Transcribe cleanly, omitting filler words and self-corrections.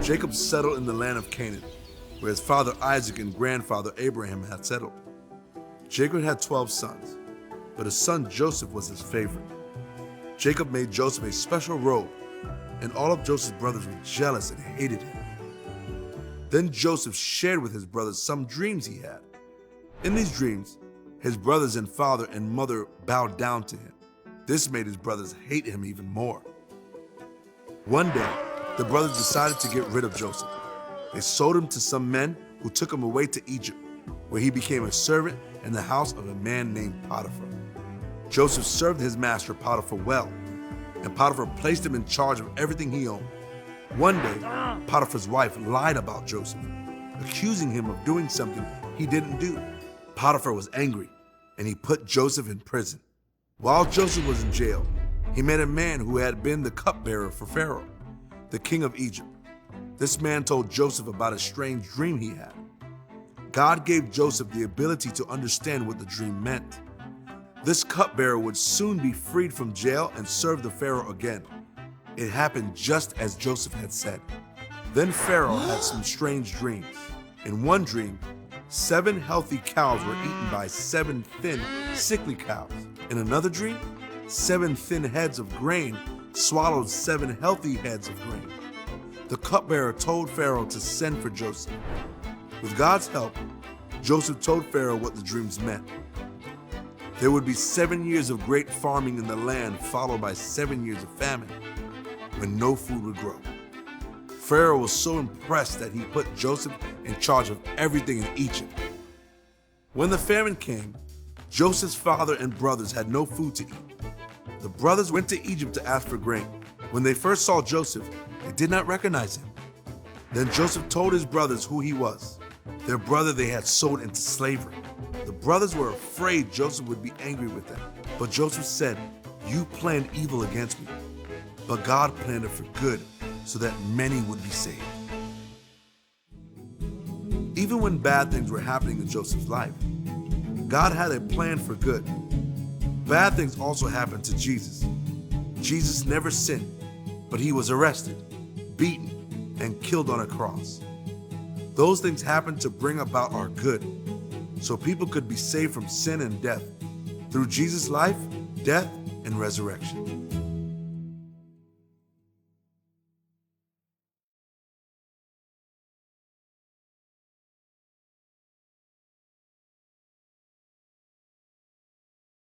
Jacob settled in the land of Canaan, where his father Isaac and grandfather Abraham had settled. Jacob had 12 sons, but his son Joseph was his favorite. Jacob made Joseph a special robe, and all of Joseph's brothers were jealous and hated him. Then Joseph shared with his brothers some dreams he had. In these dreams, his brothers and father and mother bowed down to him. This made his brothers hate him even more. One day, the brothers decided to get rid of Joseph. They sold him to some men who took him away to Egypt, where he became a servant in the house of a man named Potiphar. Joseph served his master Potiphar well, and Potiphar placed him in charge of everything he owned. One day, Potiphar's wife lied about Joseph, accusing him of doing something he didn't do. Potiphar was angry, and he put Joseph in prison. While Joseph was in jail, he met a man who had been the cupbearer for Pharaoh, the king of Egypt. This man told Joseph about a strange dream he had. God gave Joseph the ability to understand what the dream meant. This cupbearer would soon be freed from jail and serve the Pharaoh again. It happened just as Joseph had said. Then Pharaoh had some strange dreams. In one dream, 7 healthy cows were eaten by 7 thin, sickly cows. In another dream, 7 thin heads of grain swallowed 7 healthy heads of grain. The cupbearer told Pharaoh to send for Joseph. With God's help, Joseph told Pharaoh what the dreams meant. There would be 7 years of great farming in the land, followed by 7 years of famine, when no food would grow. Pharaoh was so impressed that he put Joseph in charge of everything in Egypt. When the famine came, Joseph's father and brothers had no food to eat. The brothers went to Egypt to ask for grain. When they first saw Joseph, they did not recognize him. Then Joseph told his brothers who he was, their brother they had sold into slavery. The brothers were afraid Joseph would be angry with them. But Joseph said, "You planned evil against me, but God planned it for good, so that many would be saved." Even when bad things were happening in Joseph's life, God had a plan for good. Bad things also happened to Jesus. Jesus never sinned, but he was arrested, beaten, and killed on a cross. Those things happened to bring about our good, so people could be saved from sin and death through Jesus' life, death, and resurrection.